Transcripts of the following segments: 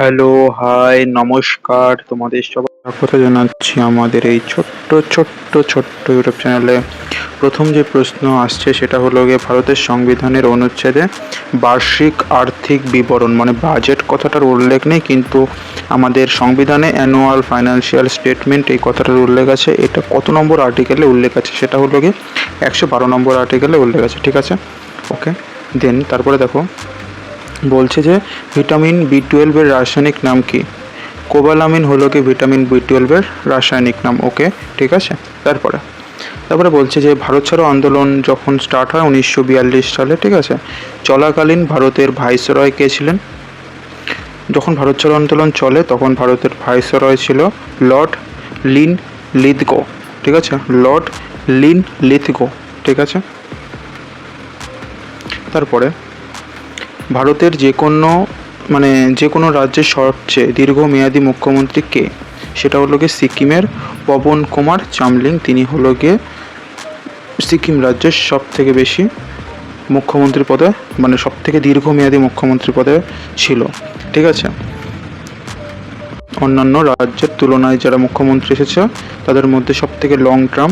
Hello, high, নমস্কার। তোমাদের সবাই স্বাগত জানাচ্ছি আমাদের এই ছোট্ট ইউটিউব চ্যানেলে। প্রথম যে প্রশ্ন আসছে সেটা হলো গিয়ে ভারতের সংবিধানের অনুচ্ছেদে বার্ষিক আর্থিক বিবরণ মানে বাজেট কথাটার উল্লেখ নেই, কিন্তু আমাদের সংবিধানে অ্যানুয়াল ফাইন্যান্সিয়াল স্টেটমেন্ট এই কথাটার উল্লেখ আছে। এটা কত নম্বর আর্টিকেলে উল্লেখ আছে সেটা হলো গিয়ে 112 নম্বর আর্টিকেলে উল্লেখ আছে, ঠিক আছে? ওকে, দেন তারপরে দেখো বলছে যে ভিটামিন বি 12 এর রাসায়নিক নাম কি? কোবালামিন হলো কি ভিটামিন বি 12 এর রাসায়নিক নাম। ওকে, ঠিক আছে। তারপরে বলছে যে ভারত ছাড়ো আন্দোলন যখন স্টার্ট হয় 1942 সালে, ঠিক আছে, চলাকালীন ভারতের ভাইসরয় কে ছিলেন? যখন ভারত ছাড়ো আন্দোলন চলে তখন ভারতের ভাইসরয় ছিল লর্ড লিন লিথগো, ঠিক আছে, লর্ড লিন লিথগো, ঠিক আছে। তারপরে ভারতের যে কোনো রাজ্যের সবচেয়ে দীর্ঘমেয়াদী মুখ্যমন্ত্রী কে? সেটা হলো গিয়ে সিকিমের পবন কুমার চামলিং। তিনি হলো গিয়ে সিকিম রাজ্যের সব থেকে বেশি মুখ্যমন্ত্রী পদে মানে সব থেকে দীর্ঘমেয়াদী মুখ্যমন্ত্রী পদে ছিল, ঠিক আছে। অন্যান্য রাজ্যের তুলনায় যারা মুখ্যমন্ত্রী এসেছে তাদের মধ্যে সব থেকে লং টার্ম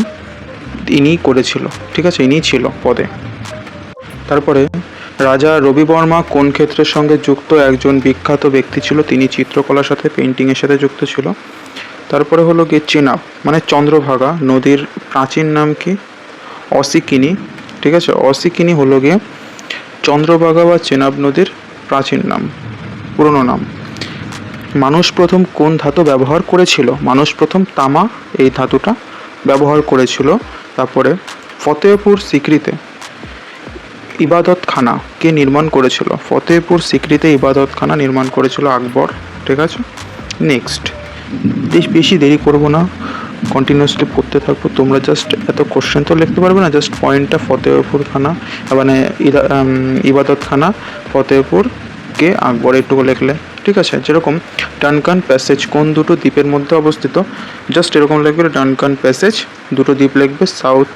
ইনিই করেছিল, ঠিক আছে, ইনিই ছিল পদে। তারপরে রাজা রবি বর্মা কোন ক্ষেত্রের সঙ্গে যুক্ত একজন বিখ্যাত ব্যক্তি ছিল? তিনি চিত্রকলার সাথে পেন্টিংয়ের সাথে যুক্ত ছিল। তারপরে হলো গিয়ে চেনাব মানে চন্দ্রভাগা নদীর প্রাচীন নাম কি? অসিকিনি, ঠিক আছে। অসিকিনি হলো গিয়ে চন্দ্রভাগা বা চেনাব নদীর প্রাচীন নাম, পুরনো নাম। মানুষ প্রথম কোন ধাতু ব্যবহার করেছিল? মানুষ প্রথম তামা এই ধাতুটা ব্যবহার করেছিল। তারপরে ফতেহপুর সিক্রিতে ইবাদতখানা কে নির্মাণ করেছিল? ফতেহপুর সিক্রিতে ইবাদতখানা নির্মাণ করেছিল আকবর, ঠিক আছে। নেক্সট, বেশি দেরি করব না, কন্টিনিউয়াসলি পড়তে থাকবো। তোমরা জাস্ট এত কোশ্চেন তো লিখতে পারবে না, জাস্ট পয়েন্টটা ফতেহপুর খানা মানে ইবাদতখানা ফতেহপুর কে আকবর এটুকু লিখলে, ঠিক আছে। যেরকম ডানকান প্যাসেজ কোন দুটো দ্বীপের মধ্যে অবস্থিত? জাস্ট এরকম লিখবে ডানকান প্যাসেজ, দুটো দ্বীপ লিখবে, south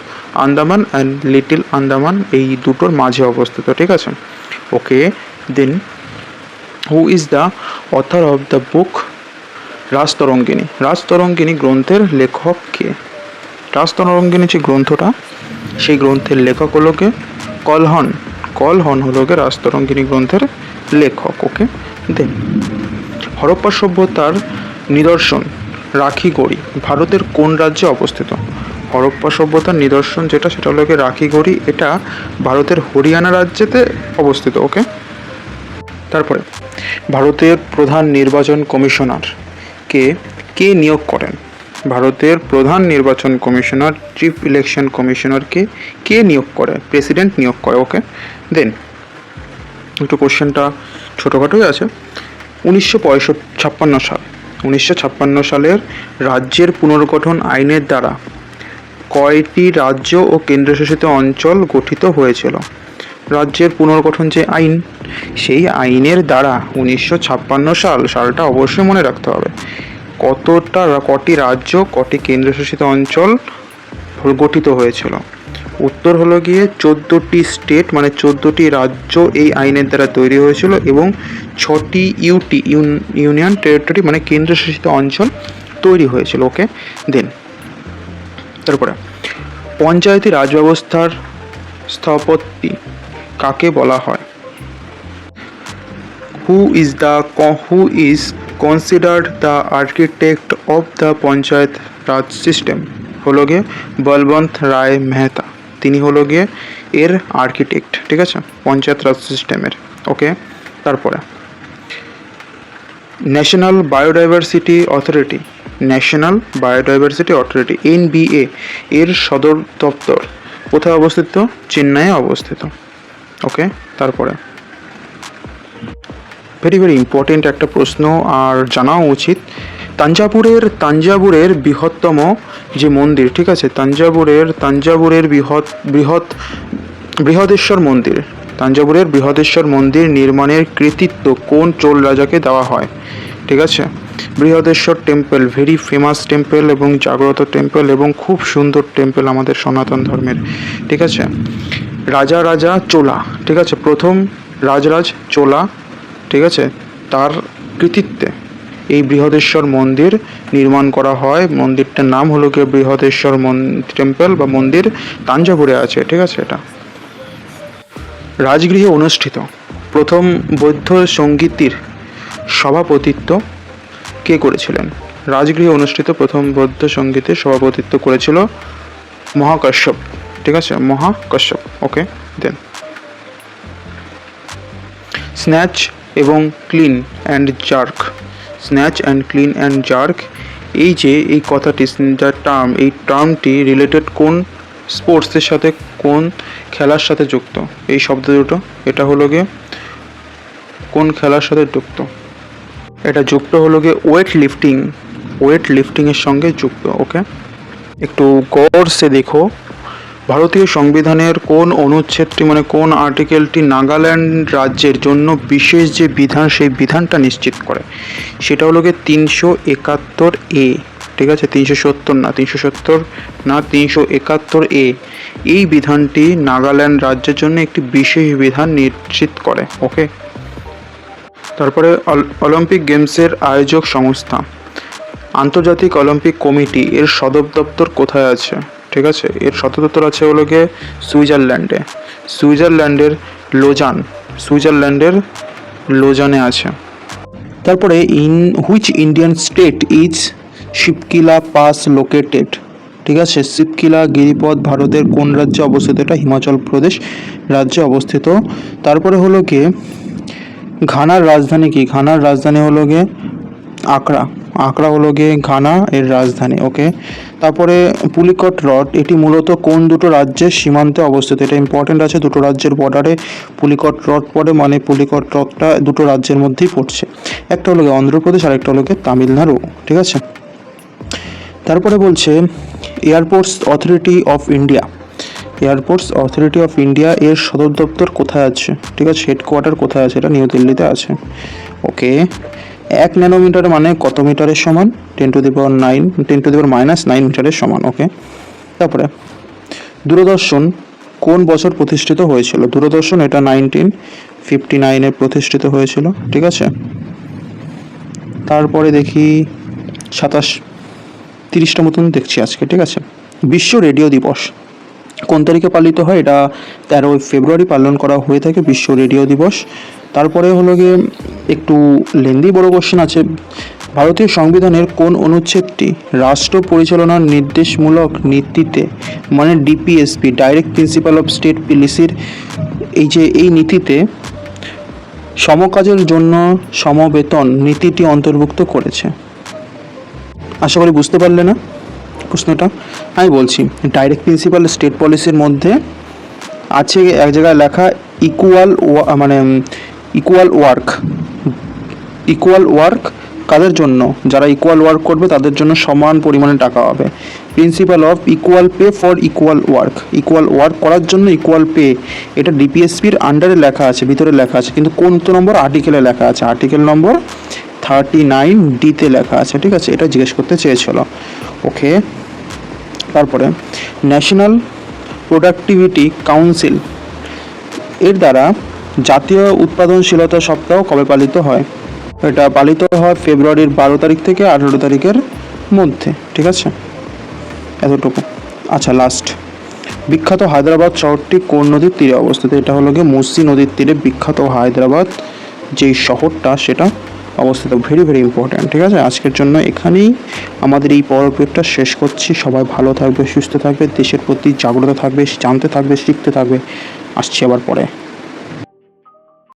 Andaman and little Andaman, এই দুটোর মাঝে অবস্থিত, ঠিক আছে। Okay, then who is the author of the book Rajatarangini? Rajatarangini গ্রন্থের লেখক কে? রাজতরঙ্গিনী যে গ্রন্থটা সেই গ্রন্থের লেখক হলো কে? কলহন হলো কে রাজতরঙ্গিনী গ্রন্থের লেখক। ওকে, দেন হরপ্পা সভ্যতার নিদর্শন রাখিগড়ি ভারতের কোন রাজ্যে অবস্থিত? হরপ্পা সভ্যতার নিদর্শন যেটা সেটা হলো গিয়ে রাখিগড়ি, এটা ভারতের হরিয়ানা রাজ্যেতে অবস্থিত। ওকে, তারপরে ভারতের প্রধান নির্বাচন কমিশনার কে নিয়োগ করেন? ভারতের প্রধান নির্বাচন কমিশনার চিফ ইলেকশন কমিশনারকে কে নিয়োগ করে? প্রেসিডেন্ট নিয়োগ করে। ওকে, দেন একটু কোশ্চেনটা ছোটোখাটোই আছে। 1956 সালের রাজ্যের পুনর্গঠন আইনের দ্বারা কয়টি রাজ্য ও কেন্দ্রশাসিত অঞ্চল গঠিত হয়েছিল? রাজ্যের পুনর্গঠন যে আইন, সেই আইনের দ্বারা 1956 সালটা অবশ্যই মনে রাখতে হবে। কটি রাজ্য কটি কেন্দ্রশাসিত অঞ্চল গঠিত হয়েছিল? উত্তর হলো গিয়ে 14টি স্টেট মানে 14টি রাজ্য এই আইনের দ্বারা তৈরি হয়েছিল এবং 6টি ইউনিয়ন টেরিটরি মানে কেন্দ্রশাসিত অঞ্চল তৈরি হয়েছিল। ওকে, দেন তারপরে পঞ্চায়েতি রাজ ব্যবস্থার স্থপতি কাকে বলা হয়? Who is considered the architect of the panchayat Raj system? হলো গিয়ে বলবন্ত রায় মেহতা, তিনি হলো গিয়ে এর আর্কিটেক্ট, ঠিক আছে, পঞ্চায়েত রাজ সিস্টেমের। ওকে, তারপরে ন্যাশনাল বায়োডাইভার্সিটি অথরিটি NBA এর সদর দপ্তর কোথায় অবস্থিত? চেন্নাইয়ে অবস্থিত। ওকে, তারপরে ভেরি ইম্পর্টেন্ট একটা প্রশ্ন আর জানাও উচিত। তাঞ্জাবুরের বৃহত্তম যে মন্দির, ঠিক আছে, তাঞ্জাবুরের বৃহদেশ্বর মন্দির নির্মাণের কৃতিত্ব কোন চোল রাজাকে দেওয়া হয়? ঠিক আছে, Brihadeshwar temple very famous temple এবং জাগ্রত টেম্পল এবং খুব সুন্দর টেম্পল আমাদের সনাতন ধর্মের, ঠিক আছে। রাজা চোলা, ঠিক আছে, প্রথম রাজরাজ চোলা, ঠিক আছে, তার কৃতিত্বে এই বৃহদেশ্বর মন্দির নির্মাণ করা হয়। মন্দিরটার নাম হলো গিয়ে বৃহদেশ্বর টেম্পল বা মন্দির, তাঞ্জাভুরে আছে, ঠিক আছে। এটা রাজগৃহে অনুষ্ঠিত প্রথম বৌদ্ধ সঙ্গীতের সভাপতিত্ব কে করেছিলেন? রাজগৃহে অনুষ্ঠিত প্রথম বৌদ্ধ সঙ্গীতের সভাপতিত্ব করেছিল মহাকাশ্যপ, ঠিক আছে, মহাকাশ্যপ। ওকে, দেন স্ন্যাচ এবং clean and jerk, snatch and clean and jerk, এই কথাটি, যা টার্ম, এই টার্মটি রিলেটেড কোন স্পোর্টসের সাথে, কোন খেলার সাথে যুক্ত? এই শব্দ দুটো, এটা হলো গিয়ে কোন খেলার সাথে যুক্ত? এটা যুক্ত হলো গিয়ে ওয়েট লিফটিংয়ের সঙ্গে যুক্ত। ওকে, একটু গৌর সে দেখো, ভারতীয় সংবিধানের কোন অনুচ্ছেদটি, মানে কোন আর্টিকেলটি নাগাল্যান্ড রাজ্যের জন্য বিশেষ যে বিধান, সেই বিধানটা নিশ্চিত করে? সেটা হলো গিয়ে 371A, ঠিক আছে, 371A। এই বিধানটি নাগাল্যান্ড রাজ্যের জন্য একটি বিশেষ বিধান নিশ্চিত করে। ওকে, তারপরে অলিম্পিক গেমসের আয়োজক সংস্থা আন্তর্জাতিক অলিম্পিক কমিটি, এর সদর দপ্তর কোথায় আছে? ঠিক আছে, এর সদর দপ্তর আছে হলো গিয়ে সুইজারল্যান্ডের লোজানে আছে। তারপরে which Indian state is Shipki La pass located? ঠিক আছে, শিবকিলা গিরিপথ ভারতের কোন রাজ্যে অবস্থিত? এটা হিমাচল প্রদেশ রাজ্যে অবস্থিত। তারপরে হলো গিয়ে ঘানার রাজধানী কি? ঘানার রাজধানী হলো গিয়ে আকরা হলো গিয়ে ঘানা এর রাজধানী। ওকে, তারপরে পুলিকট হ্রদ, এটি মূলত কোন দুটো রাজ্যের সীমান্তে অবস্থিত? এটা ইম্পর্টেন্ট আছে, দুটো রাজ্যের বর্ডারে পুলিকট হ্রদ পড়ে, মানে পুলিকট হ্রদটা দুটো রাজ্যের মধ্যেই পড়ছে, একটা হলো গিয়ে অন্ধ্রপ্রদেশ আর একটা হলো গিয়ে তামিলনাড়ু, ঠিক আছে। তারপরে বলছে এয়ারপোর্টস অথরিটি অফ ইন্ডিয়া এর সদর দপ্তর কোথায় আছে? ঠিক আছে, হেডকোয়ার্টার কোথায় আছে? এটা নিউ দিল্লিতে আছে। ওকে, 1 ন্যানোমিটার মানে কত মিটারের সমান? 10⁻⁹ মিটারের সমান। ওকে, তারপরে দূরদর্শন কোন বছর প্রতিষ্ঠিত হয়েছিল? দূরদর্শন এটা 1959-এ প্রতিষ্ঠিত হয়েছিল, ঠিক আছে। তারপরে দেখি 30টা মতন দেখছি আজকে, ঠিক আছে। বিশ্ব রেডিও দিবস কোন তারিখে পালিত হয়? এটা 13 ফেব্রুয়ারি পালন করা হয়ে থাকে, বিশ্ব রেডিও দিবস। তারপরে হলো গিয়ে একটু লেন্দি বড় কোশ্চেন আছে, ভারতীয় সংবিধানের কোন অনুচ্ছেদটি রাষ্ট্র পরিচালনার নির্দেশমূলক নীতিতে, মানে DPSP, direct principal of state পলিসির এই নীতিতে সমকাজের জন্য সমবেতন নীতিটি অন্তর্ভুক্ত করেছে? আশা করি বুঝতে পারলে না প্রশ্নটা। আমি বলছি, ডাইরেক্ট প্রিন্সিপাল স্টেট পলিসির মধ্যে আছে এক জায়গায় লেখা ইকুয়াল ওয়ার্ক কাদের জন্য? যারা ইকুয়াল ওয়ার্ক করবে তাদের জন্য সমান পরিমাণে টাকা হবে। Principal of equal pay for equal work করার জন্য ইকুয়াল পে, এটা ডিপিএসপির আন্ডারে লেখা আছে, ভিতরে লেখা আছে, কিন্তু কোন নম্বর আর্টিকেলে লেখা আছে? আর্টিকেল নম্বর 39D-তে লেখা আছে, ঠিক আছে, এটা জিজ্ঞেস করতে চেয়েছিল। ওকে, তারপরে ন্যাশনাল প্রোডাক্টিভিটি কাউন্সিল এর দ্বারা জাতীয় উৎপাদনশীলতা সপ্তাহ কবে পালিত হয়? এটা পালিত হয় ফেব্রুয়ারির 12 তারিখ থেকে 18 তারিখের মধ্যে, ঠিক আছে, এতটুকু। আচ্ছা, লাস্ট, বিখ্যাত হায়দ্রাবাদ শহরটি কোন নদীর তীরে অবস্থিত? এটা হলো গিয়ে মুসি নদীর তীরে বিখ্যাত হায়দ্রাবাদ যেই শহরটা সেটা অবস্থিত। ভেরি ভেরি ইম্পর্ট্যান্ট, ঠিক আছে। আজকের জন্য এখানেই আমাদের এই পর্বটা শেষ করছি। সবাই ভালো থাকবে, সুস্থ থাকবে, দেশের প্রতি জাগ্রত থাকবে, জানতে থাকবে, শিখতে থাকবে। আসছি আবার পরে।